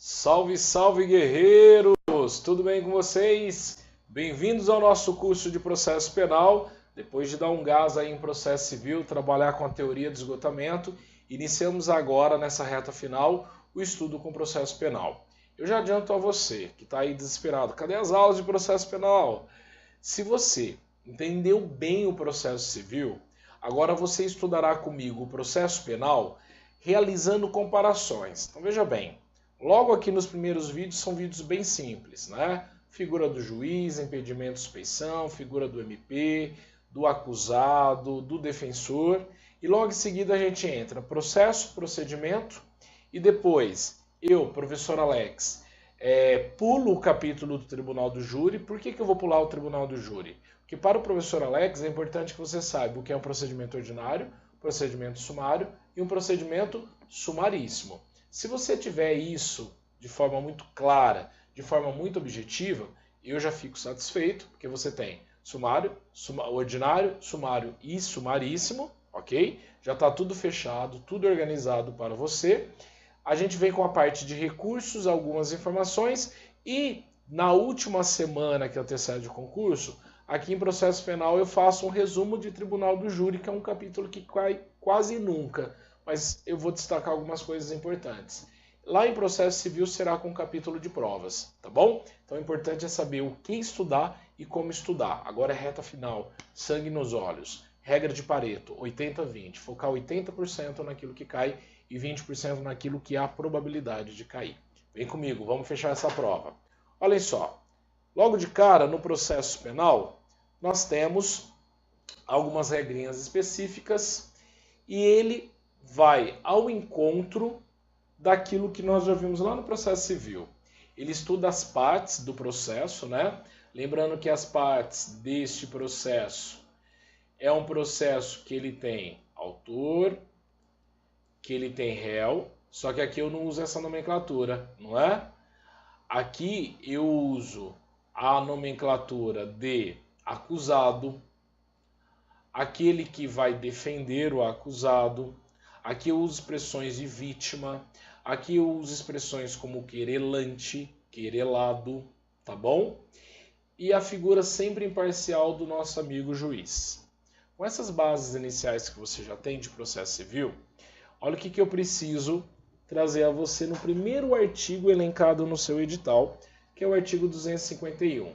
Salve, salve guerreiros! Tudo bem com vocês? Bem-vindos ao nosso curso de processo penal. Depois de dar um gás aí em processo civil, trabalhar com a teoria do esgotamento, iniciamos agora, nessa reta final, o estudo com processo penal. Eu já adianto a você que está aí desesperado, cadê as aulas de processo penal? Se você entendeu bem o processo civil, agora você estudará comigo o processo penal realizando comparações. Então veja bem, logo aqui nos primeiros vídeos são vídeos bem simples, né? Figura do juiz, impedimento, suspeição, figura do MP, do acusado, do defensor. E logo em seguida a gente entra processo, procedimento e depois eu, professor Alex, pulo o capítulo do Tribunal do Júri. Por que eu vou pular o Tribunal do Júri? Porque para o professor Alex é importante que você saiba o que é um procedimento ordinário, procedimento sumário e um procedimento sumaríssimo. Se você tiver isso de forma muito clara, de forma muito objetiva, eu já fico satisfeito, porque você tem sumário, ordinário, sumário e sumaríssimo, ok? Já está tudo fechado, tudo organizado para você. A gente vem com a parte de recursos, algumas informações, e na última semana que antecede o concurso, aqui em processo penal eu faço um resumo de Tribunal do Júri, que é um capítulo que cai quase nunca, mas eu vou destacar algumas coisas importantes. Lá em processo civil será com capítulo de provas, tá bom? Então o importante é saber o que estudar e como estudar. Agora é reta final, sangue nos olhos. Regra de Pareto, 80-20, focar 80% naquilo que cai e 20% naquilo que há probabilidade de cair. Vem comigo, vamos fechar essa prova. Olhem só, logo de cara no processo penal, nós temos algumas regrinhas específicas e ele vai ao encontro daquilo que nós já vimos lá no processo civil. Ele estuda as partes do processo, né? Lembrando que as partes deste processo é um processo que ele tem autor, que ele tem réu, só que aqui eu não uso essa nomenclatura, não é? Aqui eu uso a nomenclatura de acusado, aquele que vai defender o acusado. Aqui eu uso expressões de vítima, aqui eu uso expressões como querelante, querelado, tá bom? E a figura sempre imparcial do nosso amigo juiz. Com essas bases iniciais que você já tem de processo civil, olha o que eu preciso trazer a você no primeiro artigo elencado no seu edital, que é o artigo 251.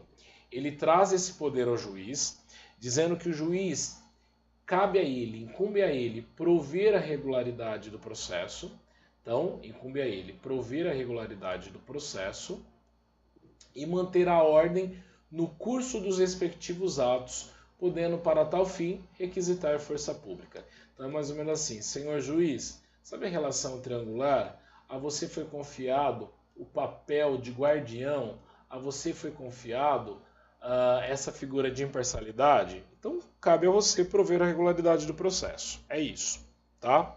Ele traz esse poder ao juiz, dizendo que o juiz cabe a ele, incumbe a ele prover a regularidade do processo. Então, incumbe a ele prover a regularidade do processo e manter a ordem no curso dos respectivos atos, podendo, para tal fim, requisitar força pública. Então é mais ou menos assim: senhor juiz, sabe a relação triangular? A você foi confiado o papel de guardião, a você foi confiado essa figura de imparcialidade, então cabe a você prover a regularidade do processo. É isso, tá?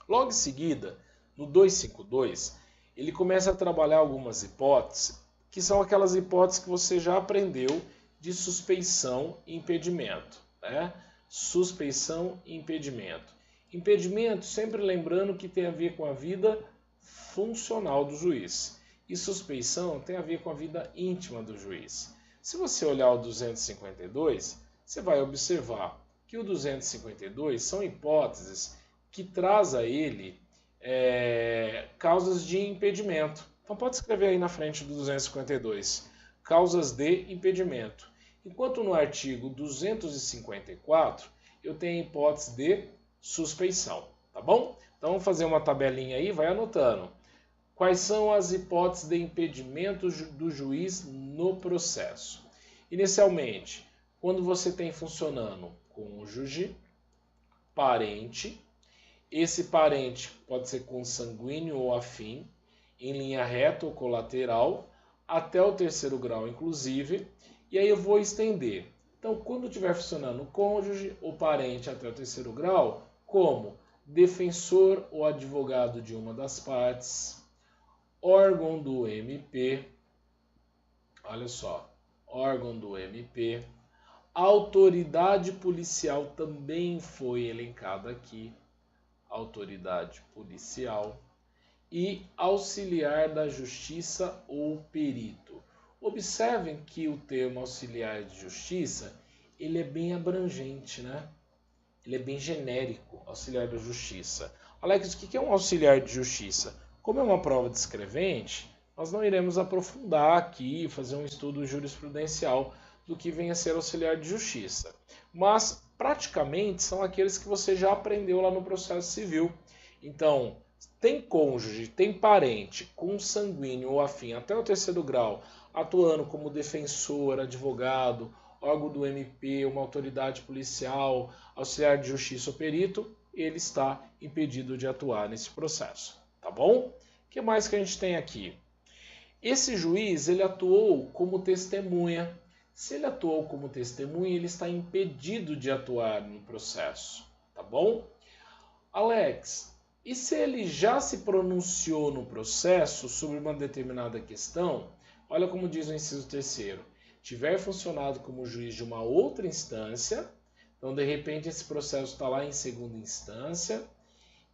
Logo em seguida, no 252, ele começa a trabalhar algumas hipóteses, que são aquelas hipóteses que você já aprendeu de suspeição e impedimento, né? Suspeição e impedimento. Impedimento, sempre lembrando que tem a ver com a vida funcional do juiz. E suspeição tem a ver com a vida íntima do juiz. Se você olhar o 252, você vai observar que o 252 são hipóteses que traz a ele causas de impedimento. Então pode escrever aí na frente do 252, causas de impedimento. Enquanto no artigo 254, eu tenho a hipótese de suspeição, tá bom? Então vamos fazer uma tabelinha aí, vai anotando. Quais são as hipóteses de impedimento do juiz no processo? Inicialmente, quando você tem funcionando cônjuge, parente, esse parente pode ser consanguíneo ou afim, em linha reta ou colateral, até o terceiro grau inclusive, e aí eu vou estender. Então, quando estiver funcionando cônjuge ou parente até o terceiro grau, como defensor ou advogado de uma das partes, órgão do MP, olha só, órgão do MP, autoridade policial também foi elencada aqui, autoridade policial, e auxiliar da justiça ou perito. Observem que o termo auxiliar de justiça, ele é bem abrangente, né? Ele é bem genérico, auxiliar da justiça. Alex, o que é um auxiliar de justiça? Como é uma prova descrevente, nós não iremos aprofundar aqui e fazer um estudo jurisprudencial do que vem a ser auxiliar de justiça. Mas, praticamente, são aqueles que você já aprendeu lá no processo civil. Então, tem cônjuge, tem parente, consanguíneo ou afim até o 3º grau, atuando como defensor, advogado, órgão do MP, uma autoridade policial, auxiliar de justiça ou perito, ele está impedido de atuar nesse processo, tá bom? O que mais que a gente tem aqui? Esse juiz, ele atuou como testemunha. Se ele atuou como testemunha, ele está impedido de atuar no processo, tá bom? Alex, e se ele já se pronunciou no processo sobre uma determinada questão, olha como diz o inciso 3º, tiver funcionado como juiz de uma outra instância, então de repente esse processo está lá em 2ª instância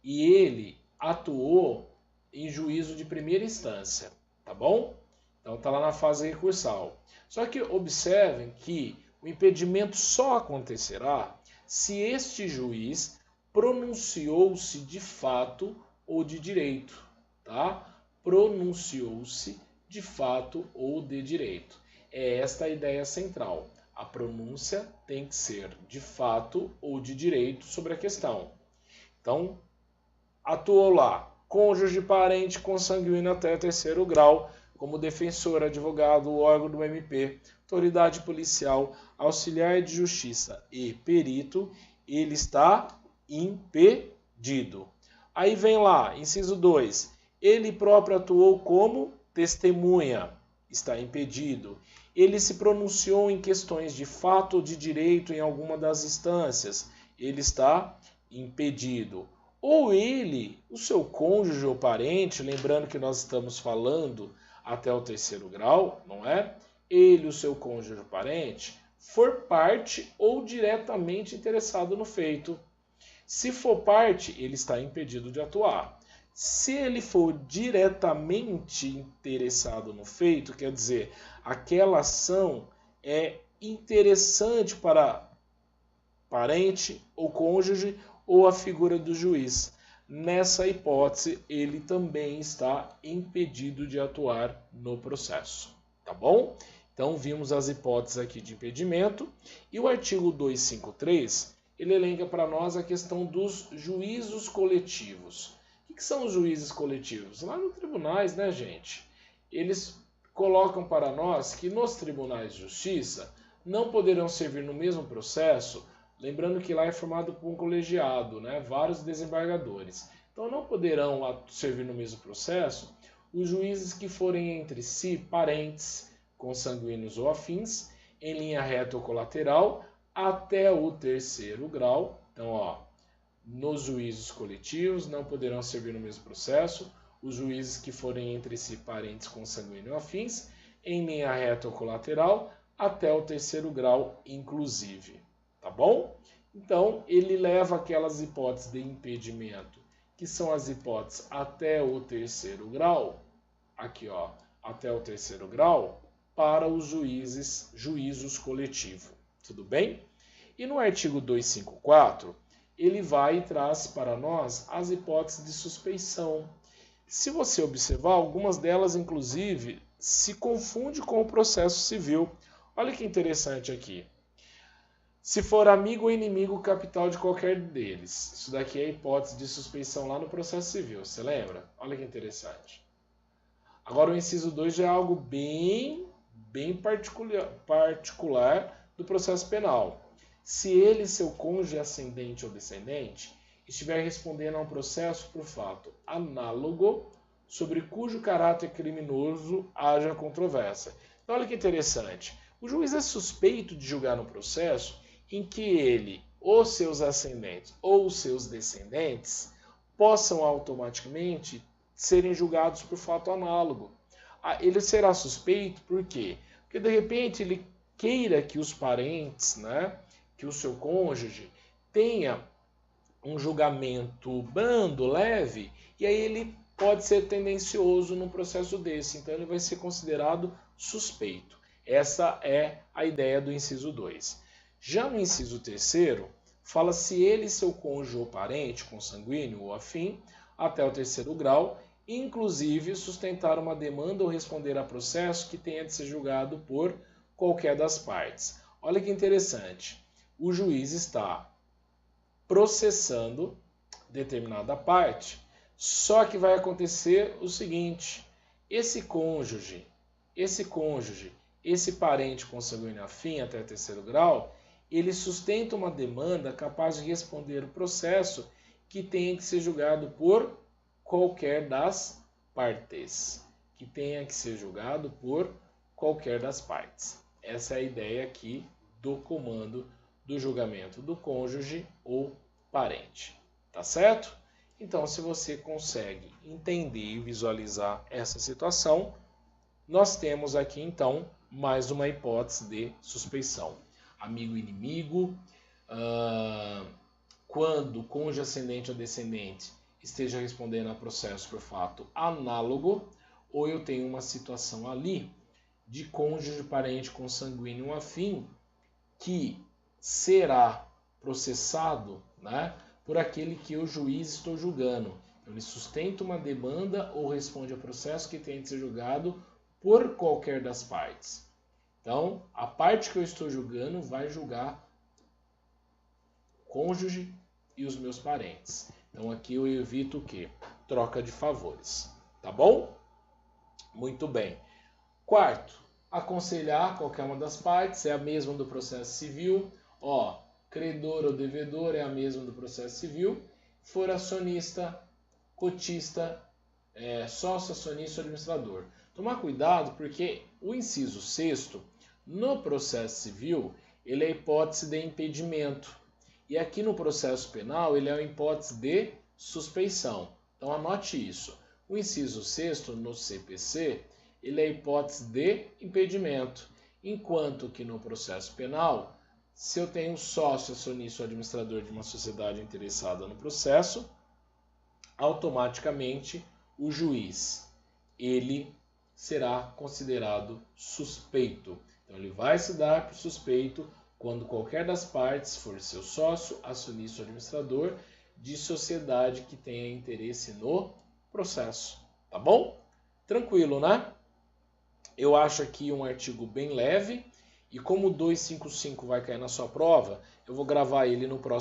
e ele atuou em juízo de 1ª instância, tá bom? Então está lá na fase recursal. Só que observem que o impedimento só acontecerá se este juiz pronunciou-se de fato ou de direito, tá? Pronunciou-se de fato ou de direito. É esta a ideia central. A pronúncia tem que ser de fato ou de direito sobre a questão. Então, atuou lá, cônjuge, parente, consanguíneo até 3º grau, como defensor, advogado, órgão do MP, autoridade policial, auxiliar de justiça e perito, ele está impedido. Aí vem lá, inciso 2, ele próprio atuou como testemunha, está impedido. Ele se pronunciou em questões de fato ou de direito em alguma das instâncias, ele está impedido. Ou ele, o seu cônjuge ou parente, lembrando que nós estamos falando até o 3º grau, não é? Ele, o seu cônjuge ou parente, for parte ou diretamente interessado no feito. Se for parte, ele está impedido de atuar. Se ele for diretamente interessado no feito, quer dizer, aquela ação é interessante para parente ou cônjuge ou a figura do juiz. Nessa hipótese, ele também está impedido de atuar no processo, tá bom? Então, vimos as hipóteses aqui de impedimento e o artigo 253, ele elenca para nós a questão dos juízos coletivos. O que são os juízes coletivos? Lá nos tribunais, né, gente? Eles colocam para nós que nos tribunais de justiça não poderão servir no mesmo processo, lembrando que lá é formado por um colegiado, né, vários desembargadores. Então não poderão servir no mesmo processo os juízes que forem entre si parentes, consanguíneos ou afins, em linha reta ou colateral, até o 3º grau. Então, nos juízos coletivos não poderão servir no mesmo processo os juízes que forem entre si parentes, consanguíneos ou afins, em linha reta ou colateral, até o 3º grau, inclusive. Tá bom? Então, ele leva aquelas hipóteses de impedimento, que são as hipóteses até o 3º grau, aqui até o 3º grau, para os juízos coletivos. Tudo bem? E no artigo 254, ele vai e traz para nós as hipóteses de suspeição. Se você observar, algumas delas, inclusive, se confundem com o processo civil. Olha que interessante aqui. Se for amigo ou inimigo capital de qualquer deles. Isso daqui é a hipótese de suspeição lá no processo civil, você lembra? Olha que interessante. Agora o inciso 2 já é algo bem particular do processo penal. Se ele, seu cônjuge ascendente ou descendente, estiver respondendo a um processo por fato análogo, sobre cujo caráter criminoso haja controvérsia. Então olha que interessante. O juiz é suspeito de julgar no processo em que ele, os seus ascendentes ou os seus descendentes possam automaticamente serem julgados por fato análogo. Ele será suspeito por quê? Porque de repente ele queira que os parentes, né, que o seu cônjuge tenha um julgamento brando, leve, e aí ele pode ser tendencioso num processo desse, então ele vai ser considerado suspeito. Essa é a ideia do inciso 2. Já no inciso 3º, fala se ele e seu cônjuge ou parente, consanguíneo ou afim, até o 3º grau, inclusive sustentar uma demanda ou responder a processo que tenha de ser julgado por qualquer das partes. Olha que interessante. O juiz está processando determinada parte, só que vai acontecer o seguinte: esse cônjuge, esse parente consanguíneo afim até 3º grau, ele sustenta uma demanda capaz de responder o processo que tenha que ser julgado por qualquer das partes. Essa é a ideia aqui do comando do julgamento do cônjuge ou parente. Tá certo? Então, se você consegue entender e visualizar essa situação, nós temos aqui, então, mais uma hipótese de suspeição. Amigo e inimigo, quando cônjuge ascendente ou descendente esteja respondendo a processo por fato análogo, ou eu tenho uma situação ali de cônjuge, parente consanguíneo afim, que será processado, né, por aquele que eu, juiz, estou julgando. Então, ele sustenta uma demanda ou responde a processo que tem de ser julgado por qualquer das partes. Então, a parte que eu estou julgando vai julgar o cônjuge e os meus parentes. Então, aqui eu evito o quê? Troca de favores. Tá bom? Muito bem. Quarto, aconselhar qualquer uma das partes, é a mesma do processo civil. Credor ou devedor é a mesma do processo civil. For acionista, cotista, sócio, acionista ou administrador. Tomar cuidado porque o inciso 6º, no processo civil, ele é a hipótese de impedimento. E aqui no processo penal, ele é a hipótese de suspeição. Então anote isso. O inciso 6º, no CPC, ele é a hipótese de impedimento. Enquanto que no processo penal, se eu tenho sócio, acionista ou administrador de uma sociedade interessada no processo, automaticamente o juiz, ele será considerado suspeito. Então ele vai se dar por suspeito quando qualquer das partes for seu sócio, acionista ou administrador de sociedade que tenha interesse no processo. Tá bom? Tranquilo, né? Eu acho aqui um artigo bem leve, e como o 255 vai cair na sua prova, eu vou gravar ele no próximo